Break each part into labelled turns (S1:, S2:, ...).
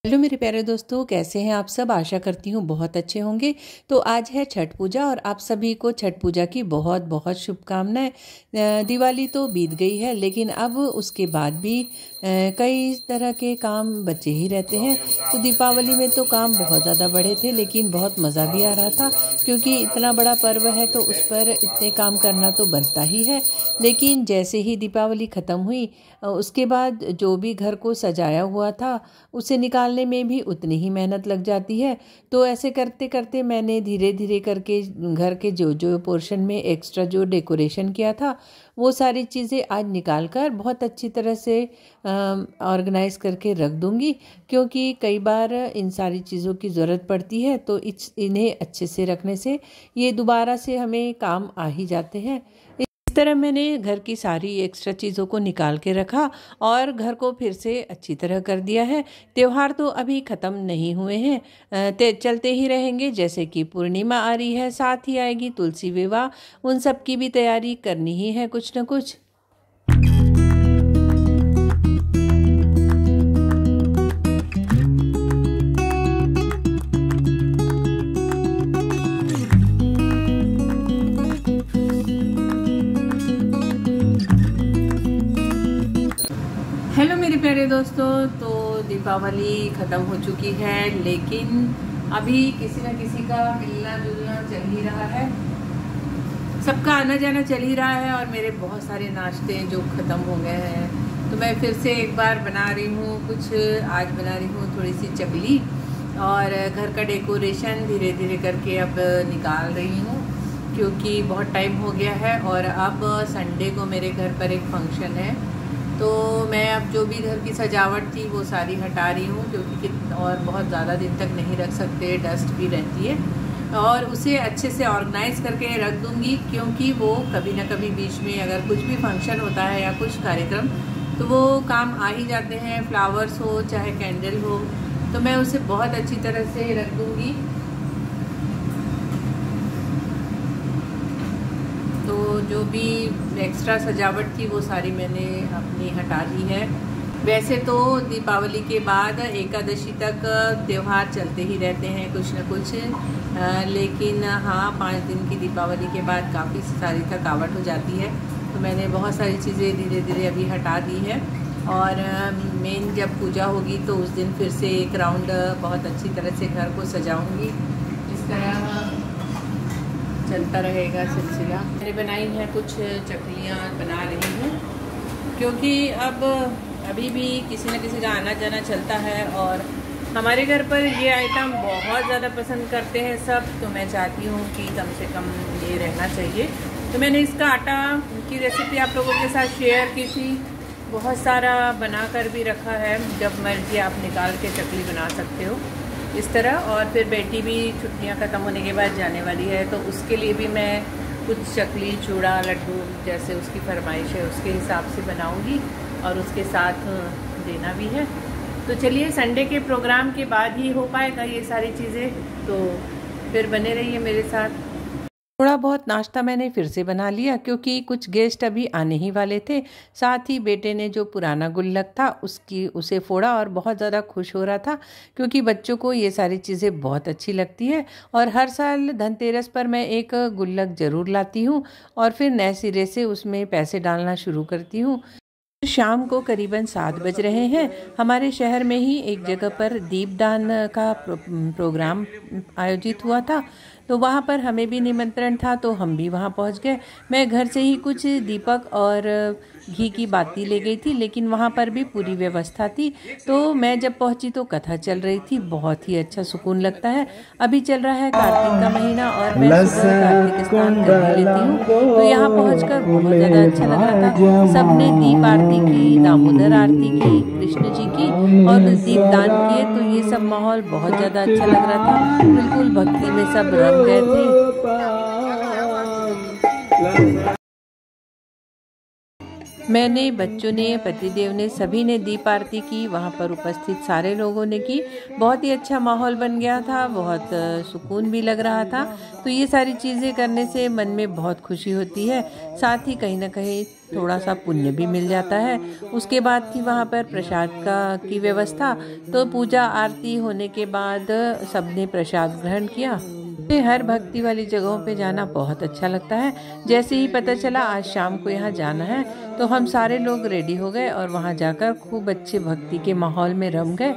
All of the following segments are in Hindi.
S1: हेलो मेरे प्यारे दोस्तों, कैसे हैं आप सब। आशा करती हूँ बहुत अच्छे होंगे। तो आज है छठ पूजा और आप सभी को छठ पूजा की बहुत बहुत शुभकामनाएं। दिवाली तो बीत गई है, लेकिन अब उसके बाद भी कई तरह के काम बचे ही रहते हैं। तो दीपावली में तो काम बहुत ज़्यादा बढ़े थे, लेकिन बहुत मज़ा भी आ रहा था, क्योंकि इतना बड़ा पर्व है तो उस पर इतने काम करना तो बनता ही है। लेकिन जैसे ही दीपावली ख़त्म हुई, उसके बाद जो भी घर को सजाया हुआ था उसे निकालने में भी उतनी ही मेहनत लग जाती है। तो ऐसे करते करते मैंने धीरे धीरे करके घर के जो जो पोर्शन में एक्स्ट्रा जो डेकोरेशन किया था वो सारी चीज़ें आज निकाल कर बहुत अच्छी तरह से ऑर्गेनाइज करके रख दूंगी, क्योंकि कई बार इन सारी चीज़ों की ज़रूरत पड़ती है। तो इन्हें अच्छे से रखने से ये दोबारा से हमें काम आ ही जाते हैं। इस तरह मैंने घर की सारी एक्स्ट्रा चीज़ों को निकाल के रखा और घर को फिर से अच्छी तरह कर दिया है। त्योहार तो अभी ख़त्म नहीं हुए हैं, चलते ही रहेंगे। जैसे कि पूर्णिमा आ रही है, साथ ही आएगी तुलसी विवाह, उन सब की भी तैयारी करनी ही है कुछ न कुछ। हेलो मेरे प्यारे दोस्तों, तो दीपावली ख़त्म हो चुकी है, लेकिन अभी किसी न किसी का मिलना जुलना चल ही रहा है, सबका आना जाना चल ही रहा है। और मेरे बहुत सारे नाश्ते जो ख़त्म हो गए हैं, तो मैं फिर से एक बार बना रही हूँ कुछ। आज बना रही हूँ थोड़ी सी चकली, और घर का डेकोरेशन धीरे धीरे करके अब निकाल रही हूँ, क्योंकि बहुत टाइम हो गया है। और अब संडे को मेरे घर पर एक फंक्शन है, तो मैं अब जो भी घर की सजावट थी वो सारी हटा रही हूँ, क्योंकि और बहुत ज़्यादा दिन तक नहीं रख सकते, डस्ट भी रहती है। और उसे अच्छे से ऑर्गेनाइज करके रख दूँगी, क्योंकि वो कभी ना कभी बीच में अगर कुछ भी फंक्शन होता है या कुछ कार्यक्रम, तो वो काम आ ही जाते हैं। फ्लावर्स हो चाहे कैंडल हो, तो मैं उसे बहुत अच्छी तरह से रख दूँगी। तो जो भी एक्स्ट्रा सजावट थी वो सारी मैंने अपनी हटा ली है। वैसे तो दीपावली के बाद एकादशी तक त्यौहार चलते ही रहते हैं कुछ न कुछ, लेकिन हाँ 5 दिन की दीपावली के बाद काफ़ी सारी थकावट हो जाती है। तो मैंने बहुत सारी चीज़ें धीरे धीरे अभी हटा दी है। और मेन जब पूजा होगी तो उस दिन फिर से एक राउंड बहुत अच्छी तरह से घर को सजाऊंगी। इस तरह चलता रहेगा सिलसिला। मैंने बनाई है कुछ चकलियाँ बना रही हूँ, क्योंकि अब अभी भी किसी न किसी का आना जाना चलता है, और हमारे घर पर ये आइटम बहुत ज़्यादा पसंद करते हैं सब। तो मैं चाहती हूँ कि कम से कम ये रहना चाहिए। तो मैंने इसका आटा की रेसिपी आप लोगों के साथ शेयर की थी, बहुत सारा बना कर भी रखा है, जब मर्जी आप निकाल के चकली बना सकते हो इस तरह। और फिर बेटी भी छुट्टियां ख़त्म होने के बाद जाने वाली है, तो उसके लिए भी मैं कुछ चकली, चूड़ा, लड्डू जैसे उसकी फरमाइश है उसके हिसाब से बनाऊंगी, और उसके साथ देना भी है। तो चलिए, संडे के प्रोग्राम के बाद ही हो पाएगा ये सारी चीज़ें, तो फिर बने रहिए मेरे साथ। थोड़ा बहुत नाश्ता मैंने फिर से बना लिया, क्योंकि कुछ गेस्ट अभी आने ही वाले थे। साथ ही बेटे ने जो पुराना गुल्लक था उसे फोड़ा, और बहुत ज़्यादा खुश हो रहा था, क्योंकि बच्चों को ये सारी चीज़ें बहुत अच्छी लगती है। और हर साल धनतेरस पर मैं एक गुल्लक ज़रूर लाती हूँ, और फिर नए सिरे से उसमें पैसे डालना शुरू करती हूँ। शाम को करीबन 7 बज रहे हैं। हमारे शहर में ही एक जगह पर दीपदान का प्रोग्राम आयोजित हुआ था, तो वहाँ पर हमें भी निमंत्रण था, तो हम भी वहाँ पहुँच गए। मैं घर से ही कुछ दीपक और घी की बाती ले गई थी, लेकिन वहाँ पर भी पूरी व्यवस्था थी। तो मैं जब पहुँची तो कथा चल रही थी, बहुत ही अच्छा सुकून लगता है। अभी चल रहा है कार्तिक का महीना, और मैं सुबह कार्तिक स्नान कर लेती हूँ, तो यहाँ पहुँचकर बहुत ज़्यादा अच्छा लग रहा था। सबने दीप आरती की, दामोदर आरती की, कृष्ण जी की, और दीपदान किए, तो ये सब माहौल बहुत ज़्यादा अच्छा लग रहा था। बिल्कुल भक्ति में सब रंग गए थे। मैंने, बच्चों ने, पतिदेव ने, सभी ने दीप आरती की। वहाँ पर उपस्थित सारे लोगों ने की। बहुत ही अच्छा माहौल बन गया था, बहुत सुकून भी लग रहा था। तो ये सारी चीज़ें करने से मन में बहुत खुशी होती है, साथ ही कहीं ना कहीं थोड़ा सा पुण्य भी मिल जाता है। उसके बाद थी वहाँ पर प्रसाद की व्यवस्था। तो पूजा आरती होने के बाद सबने प्रसाद ग्रहण किया। मुझे हर भक्ति वाली जगहों पे जाना बहुत अच्छा लगता है। जैसे ही पता चला आज शाम को यहाँ जाना है, तो हम सारे लोग रेडी हो गए और वहाँ जाकर खूब अच्छे भक्ति के माहौल में रम गए।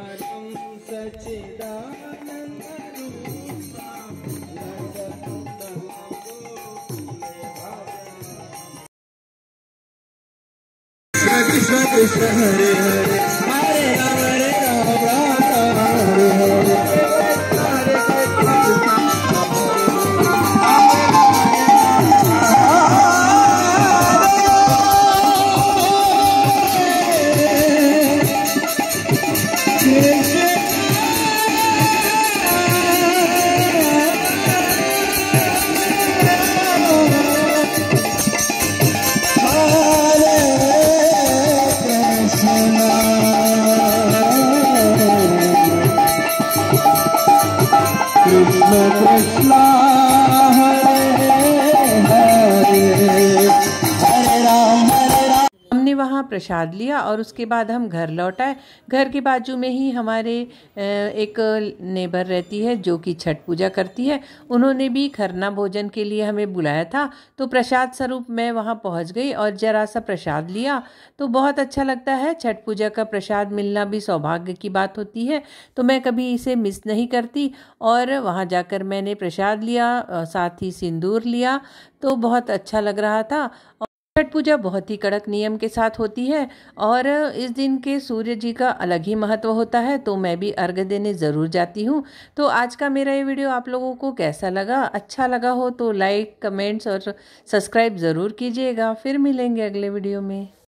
S2: कृष्ण कृष्ण हरे हरे, हरे राम राम राम हरे कृष्ण कृष्ण हरे हरे, हरे राम हरे राम।
S1: हमने वहाँ प्रसाद लिया और उसके बाद हम घर लौट आए। घर के बाजू में ही हमारे एक नेबर रहती है जो कि छठ पूजा करती है। उन्होंने भी खरना भोजन के लिए हमें बुलाया था, तो प्रसाद स्वरूप मैं वहाँ पहुँच गई और जरा सा प्रसाद लिया। तो बहुत अच्छा लगता है। छठ पूजा का प्रसाद मिलना भी सौभाग्य की बात होती है, तो मैं कभी इसे मिस नहीं करती। और वहाँ जाकर मैंने प्रसाद लिया, साथ ही सिंदूर लिया, तो बहुत अच्छा लग रहा था। छठ पूजा बहुत ही कड़क नियम के साथ होती है और इस दिन के सूर्य जी का अलग ही महत्व होता है, तो मैं भी अर्घ्य देने ज़रूर जाती हूँ। तो आज का मेरा ये वीडियो आप लोगों को कैसा लगा? अच्छा लगा हो तो लाइक, कमेंट्स और सब्सक्राइब ज़रूर कीजिएगा। फिर मिलेंगे अगले वीडियो में।